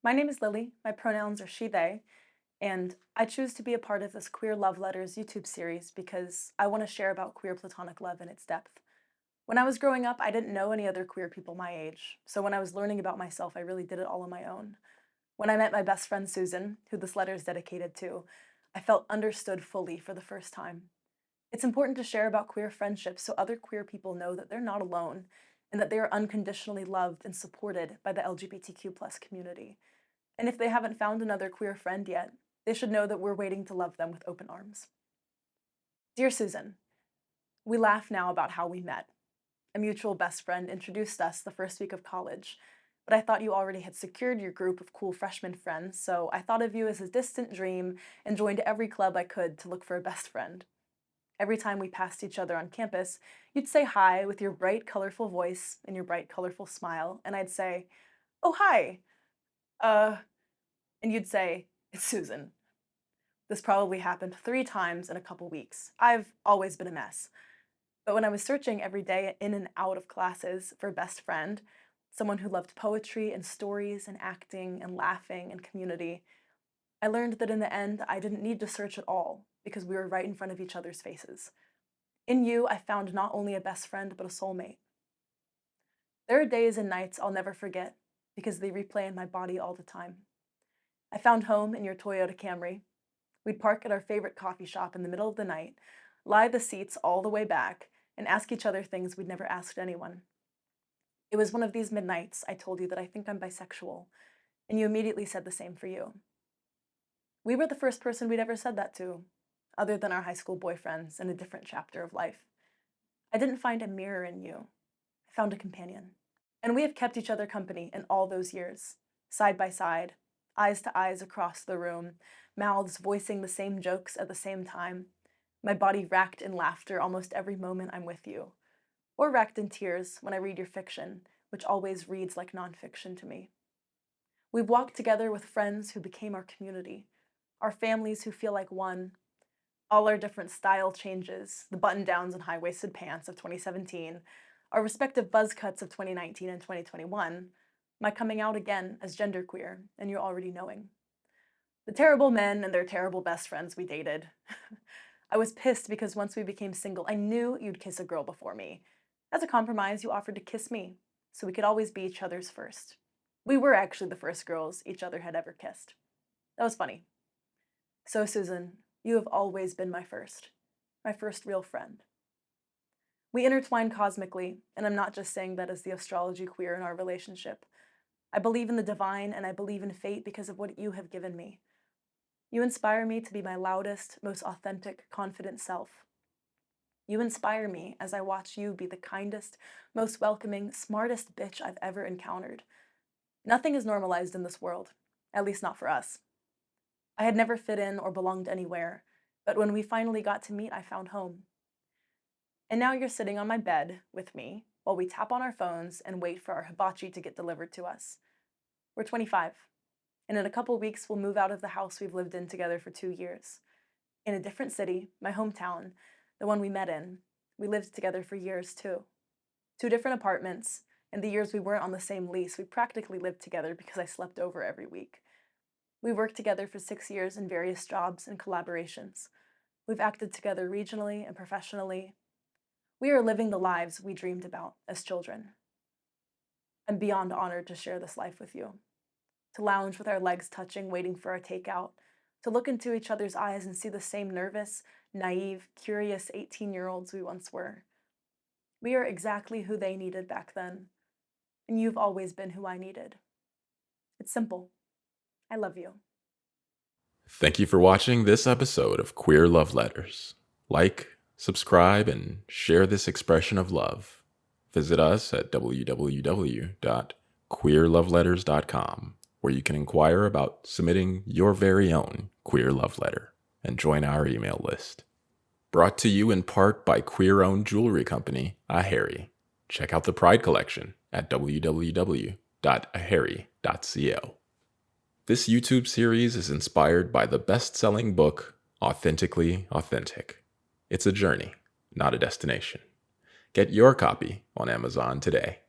My name is Lily, my pronouns are she, they, and I choose to be a part of this Queer Love Letters YouTube series because I want to share about queer platonic love in its depth. When I was growing up, I didn't know any other queer people my age, so when I was learning about myself, I really did it all on my own. When I met my best friend Susan, who this letter is dedicated to, I felt understood fully for the first time. It's important to share about queer friendships so other queer people know that they're not alone and that they are unconditionally loved and supported by the LGBTQ+ community. And if they haven't found another queer friend yet, they should know that we're waiting to love them with open arms. Dear Susan, we laugh now about how we met. A mutual best friend introduced us the first week of college, but I thought you already had secured your group of cool freshman friends, so I thought of you as a distant dream and joined every club I could to look for a best friend. Every time we passed each other on campus, you'd say hi with your bright, colorful voice and your bright, colorful smile, and I'd say, "Oh, hi. Uh," and you'd say, "It's Susan." This probably happened 3 times in a couple weeks. I've always been a mess. But when I was searching every day in and out of classes for a best friend, someone who loved poetry and stories and acting and laughing and community, I learned that in the end, I didn't need to search at all because we were right in front of each other's faces. In you, I found not only a best friend, but a soulmate. There are days and nights I'll never forget because they replay in my body all the time. I found home in your Toyota Camry. We'd park at our favorite coffee shop in the middle of the night, lie the seats all the way back, and ask each other things we'd never asked anyone. It was one of these midnights I told you that I think I'm bisexual, and you immediately said the same for you. We were the first person we'd ever said that to, other than our high school boyfriends in a different chapter of life. I didn't find a mirror in you. I found a companion. And we have kept each other company in all those years, side by side, eyes to eyes across the room, mouths voicing the same jokes at the same time, my body racked in laughter almost every moment I'm with you, or racked in tears when I read your fiction, which always reads like nonfiction to me. We've walked together with friends who became our community, our families who feel like one, all our different style changes, the button-downs and high-waisted pants of 2017, our respective buzz cuts of 2019 and 2021, my coming out again as genderqueer, and you're already knowing. The terrible men and their terrible best friends we dated. I was pissed because once we became single, I knew you'd kiss a girl before me. As a compromise, you offered to kiss me, so we could always be each other's first. We were actually the first girls each other had ever kissed. That was funny. So, Susan, you have always been my first real friend. We intertwine cosmically, and I'm not just saying that as the astrology queer in our relationship. I believe in the divine and I believe in fate because of what you have given me. You inspire me to be my loudest, most authentic, confident self. You inspire me as I watch you be the kindest, most welcoming, smartest bitch I've ever encountered. Nothing is normalized in this world, at least not for us. I had never fit in or belonged anywhere, but when we finally got to meet, I found home. And now you're sitting on my bed with me while we tap on our phones and wait for our hibachi to get delivered to us. We're 25, and in a couple weeks we'll move out of the house we've lived in together for 2 years. In a different city, my hometown, the one we met in, we lived together for years too. 2 different apartments, and the years we weren't on the same lease, we practically lived together because I slept over every week. We worked together for 6 years in various jobs and collaborations. We've acted together regionally and professionally. We are living the lives we dreamed about as children. I'm beyond honored to share this life with you, to lounge with our legs touching, waiting for our takeout, to look into each other's eyes and see the same nervous, naive, curious 18-year-olds we once were. We are exactly who they needed back then, and you've always been who I needed. It's simple. I love you. Thank you for watching this episode of Queer Love Letters. Like, subscribe, and share this expression of love. Visit us at www.queerloveletters.com, where you can inquire about submitting your very own queer love letter and join our email list. Brought to you in part by queer-owned jewelry company, Aharry. Check out the Pride collection at www.aharry.co. This YouTube series is inspired by the best-selling book, Authentically Authentic. It's a journey, not a destination. Get your copy on Amazon today.